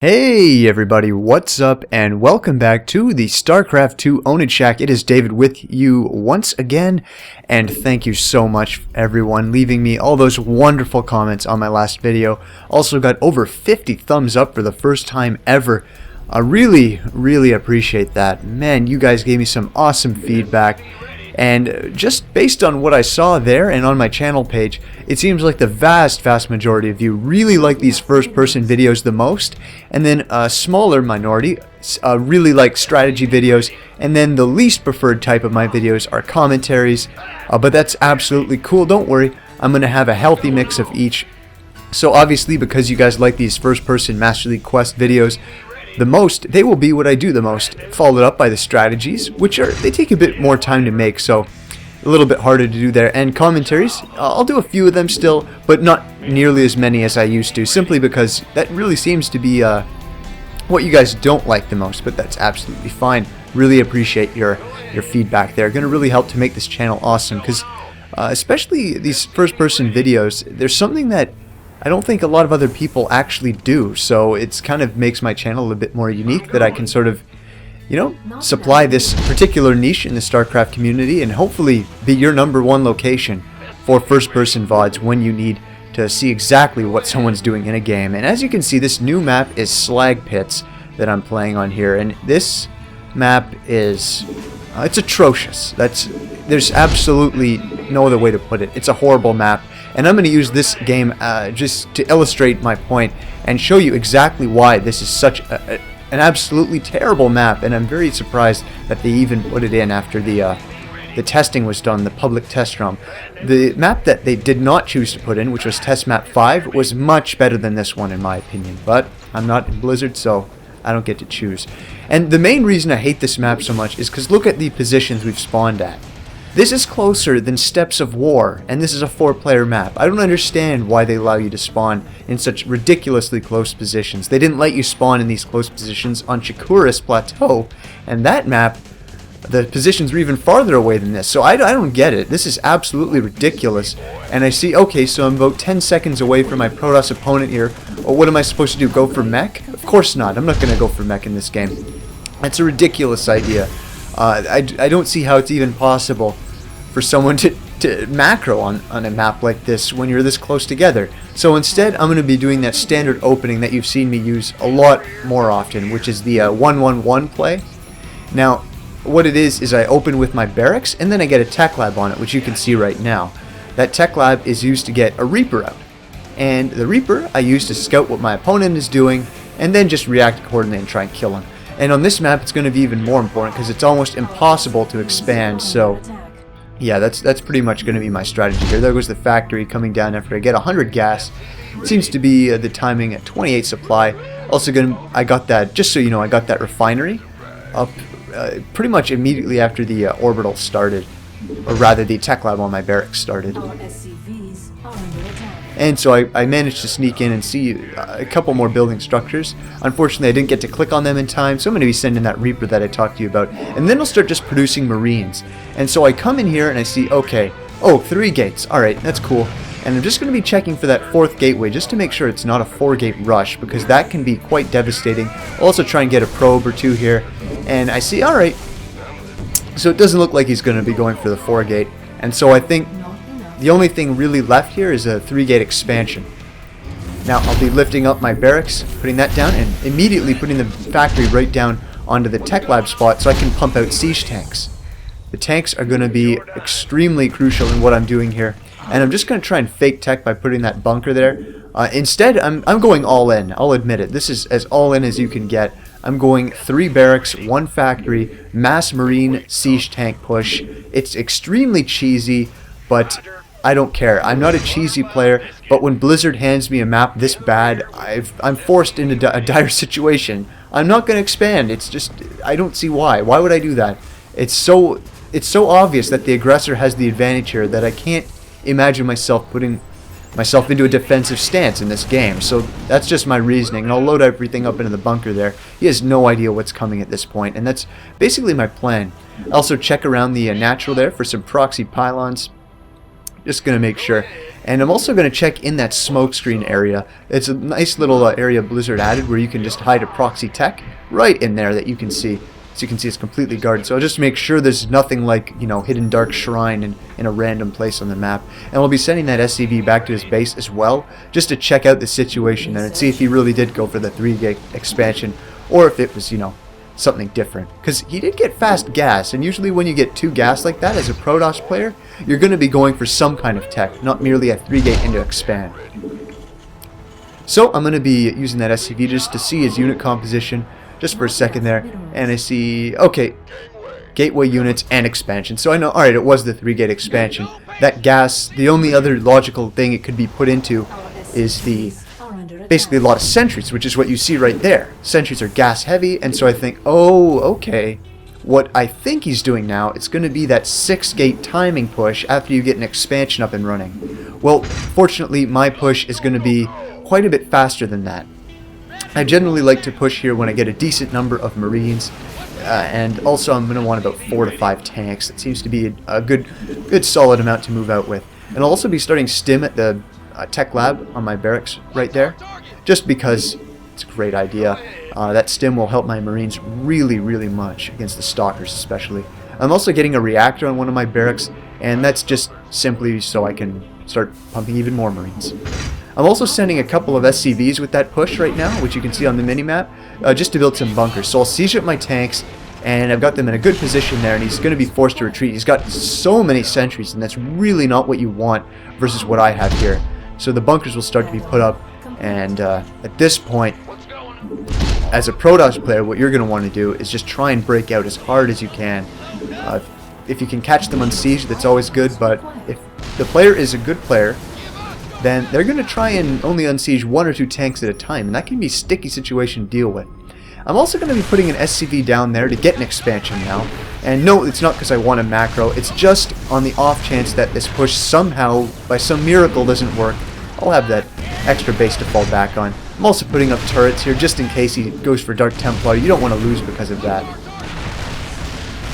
Hey everybody, what's up and welcome back to the Starcraft 2 Own It Shack. It is David with you once again, and thank you so much everyone leaving me all those wonderful comments on my last video. Also got over 50 thumbs up for the first time ever. I really appreciate that. Man, you guys gave me some awesome feedback. And just based on what I saw there and on my channel page, it seems like the vast majority of you really like these first-person videos the most, and then a smaller minority really like strategy videos, and then the least preferred type of my videos are commentaries. But that's absolutely cool, don't worry, I'm going to have a healthy mix of each. So obviously, because you guys like these first-person Master League Quest videos the most, they will be what I do the most, followed up by the strategies, which they take a bit more time to make, so a little bit harder to do there. And commentaries, I'll do a few of them still, but not nearly as many as I used to, simply because that really seems to be what you guys don't like the most, but that's absolutely fine. Really appreciate your feedback there. Going to really help to make this channel awesome, because especially these first-person videos, there's something that I don't think a lot of other people actually do, so it's kind of makes my channel a bit more unique, that I can sort of, you know, supply this particular niche in the StarCraft community and hopefully be your #1 location for first-person VODs when you need to see exactly what someone's doing in a game. And as you can see, this new map is Slag Pits that I'm playing on here, and this map is it's atrocious. There's absolutely no other way to put it. It's a horrible map. And I'm going to use this game just to illustrate my point and show you exactly why this is such an absolutely terrible map. And I'm very surprised that they even put it in after the testing was done, the public test ROM. The map that they did not choose to put in, which was Test Map 5, was much better than this one in my opinion. But I'm not in Blizzard, so I don't get to choose. And the main reason I hate this map so much is because look at the positions we've spawned at. This is closer than Steps of War, and this is a 4-player map. I don't understand why they allow you to spawn in such ridiculously close positions. They didn't let you spawn in these close positions on Chikuris Plateau, and that map, the positions were even farther away than this. So I don't get it. This is absolutely ridiculous. And I see, okay, so I'm about 10 seconds away from my Protoss opponent here. Well, what am I supposed to do, go for mech? Of course not. I'm not going to go for mech in this game. That's a ridiculous idea. I don't see how it's even possible for someone to macro on a map like this when you're this close together. So instead, I'm going to be doing that standard opening that you've seen me use a lot more often, which is the 1-1-1 play. Now, what it is I open with my barracks, and then I get a tech lab on it, which you can see right now. That tech lab is used to get a Reaper out. And the Reaper I use to scout what my opponent is doing, and then just react accordingly and try and kill him. And on this map, it's going to be even more important because it's almost impossible to expand. So, yeah, that's pretty much going to be my strategy here. There goes the factory coming down after I get 100 gas. It seems to be the timing at 28 supply. Also, I got that, just so you know, I got that refinery up pretty much immediately after the orbital started, or rather, the tech lab on my barracks started. And so I managed to sneak in and see a couple more building structures. Unfortunately, I didn't get to click on them in time, so I'm going to be sending that Reaper that I talked to you about. And then I'll start just producing Marines. And so I come in here and I see, okay, oh, 3 gates. Alright, that's cool. And I'm just going to be checking for that 4th gateway just to make sure it's not a 4-gate rush, because that can be quite devastating. I'll also try and get a probe or 2 here. And I see, alright, so it doesn't look like he's going to be going for the 4-gate. And so I think the only thing really left here is a 3-gate expansion. Now I'll be lifting up my barracks, putting that down, and immediately putting the factory right down onto the tech lab spot so I can pump out siege tanks. The tanks are going to be extremely crucial in what I'm doing here, and I'm just going to try and fake tech by putting that bunker there. Instead, I'm going all in. I'll admit it. This is as all in as you can get. I'm going 3 barracks, 1 factory, mass marine siege tank push. It's extremely cheesy, but I don't care. I'm not a cheesy player, but when Blizzard hands me a map this bad, I'm forced into a dire situation. I'm not going to expand. It's just, I don't see why. Why would I do that? It's so obvious that the aggressor has the advantage here that I can't imagine myself putting myself into a defensive stance in this game. So that's just my reasoning, and I'll load everything up into the bunker there. He has no idea what's coming at this point, and that's basically my plan. Also check around the natural there for some proxy pylons. just going to make sure. And I'm also going to check in that smoke screen area. It's a nice little area Blizzard added where you can just hide a proxy tech right in there that you can see. So you can see it's completely guarded. So I'll just make sure there's nothing like, you know, hidden dark shrine in a random place on the map. And we'll be sending that SCV back to his base as well, just to check out the situation and see if he really did go for the 3 gig expansion, or if it was, you know, something different. Because he did get fast gas, and usually when you get 2 gas like that as a Protoss player, you're going to be going for some kind of tech, not merely a 3 gate into expand. So I'm going to be using that SCV just to see his unit composition just for a second there, and I see, okay, gateway units and expansion. So I know, alright, it was the 3 gate expansion. That gas, the only other logical thing it could be put into is the basically a lot of sentries, which is what you see right there. Sentries are gas heavy, and so I think, oh, okay, what I think he's doing now, it's going to be that 6 gate timing push after you get an expansion up and running. Well, fortunately, my push is going to be quite a bit faster than that. I generally like to push here when I get a decent number of Marines, and also I'm going to want about 4 to 5 tanks. That seems to be a good solid amount to move out with. And I'll also be starting stim at the tech lab on my barracks right there, just because it's a great idea. That stim will help my Marines really, really much against the stalkers especially. I'm also getting a reactor on one of my barracks, and that's just simply so I can start pumping even more Marines. I'm also sending a couple of SCVs with that push right now, which you can see on the minimap, just to build some bunkers. So I'll siege up my tanks, and I've got them in a good position there, and he's going to be forced to retreat. He's got so many sentries, and that's really not what you want versus what I have here. So the bunkers will start to be put up, and at this point, as a Protoss player, what you're going to want to do is just try and break out as hard as you can. If you can catch them on siege, that's always good, but if the player is a good player, then they're going to try and only unsiege 1 or 2 tanks at a time, and that can be a sticky situation to deal with. I'm also going to be putting an SCV down there to get an expansion now, and no, it's not because I want a macro, it's just on the off chance that this push somehow, by some miracle, doesn't work. I'll have that extra base to fall back on. I'm also putting up turrets here just in case he goes for Dark Templar. You don't want to lose because of that.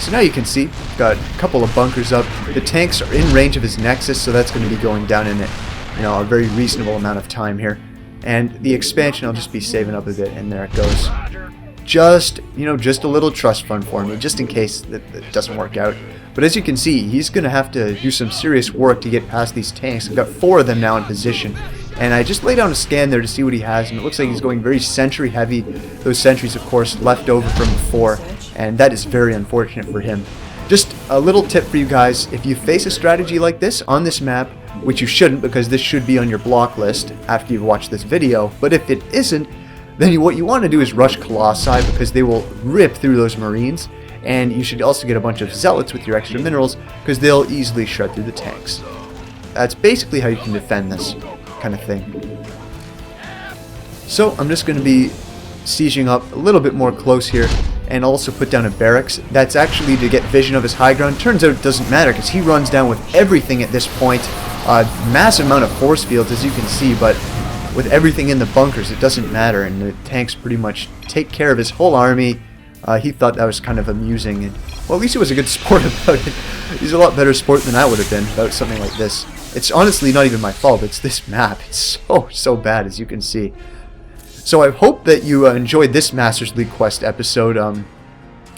So now you can see, got a couple of bunkers up. The tanks are in range of his Nexus, so that's going to be going down in it. You know, a very reasonable amount of time here. And the expansion I'll just be saving up a bit, and there it goes. Just, you know, just a little trust fund for me, just in case that doesn't work out. But as you can see, he's going to have to do some serious work to get past these tanks. I've got 4 of them now in position. And I just laid down a scan there to see what he has, and it looks like he's going very sentry heavy. Those sentries, of course, left over from before, and that is very unfortunate for him. Just a little tip for you guys, if you face a strategy like this on this map, which you shouldn't because this should be on your block list after you've watched this video, but if it isn't, then what you want to do is rush Colossi because they will rip through those Marines, and you should also get a bunch of Zealots with your extra minerals because they'll easily shred through the tanks. That's basically how you can defend this kind of thing. So I'm just going to be sieging up a little bit more close here, and also put down a barracks. That's actually to get vision of his high ground. Turns out it doesn't matter because he runs down with everything at this point. A massive amount of force fields, as you can see, but with everything in the bunkers it doesn't matter, and the tanks pretty much take care of his whole army. He thought that was kind of amusing, and well, at least he was a good sport about it. He's a lot better sport than I would have been about something like this. It's honestly not even my fault, it's this map. It's so bad, as you can see. So I hope that you enjoyed this Masters League Quest episode.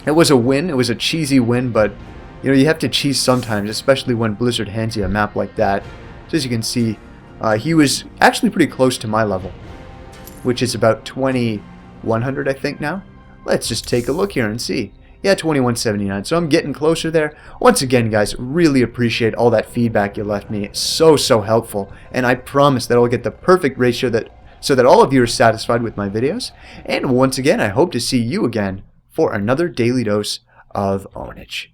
It was a win, it was a cheesy win, but you know, you have to cheese sometimes, especially when Blizzard hands you a map like that. So as you can see, he was actually pretty close to my level, which is about 2100 I think now. Let's just take a look here and see. Yeah, 2179, so I'm getting closer there. Once again, guys, really appreciate all that feedback you left me. It's so helpful, and I promise that I'll get the perfect ratio so that all of you are satisfied with my videos. And once again, I hope to see you again for another daily dose of ownage.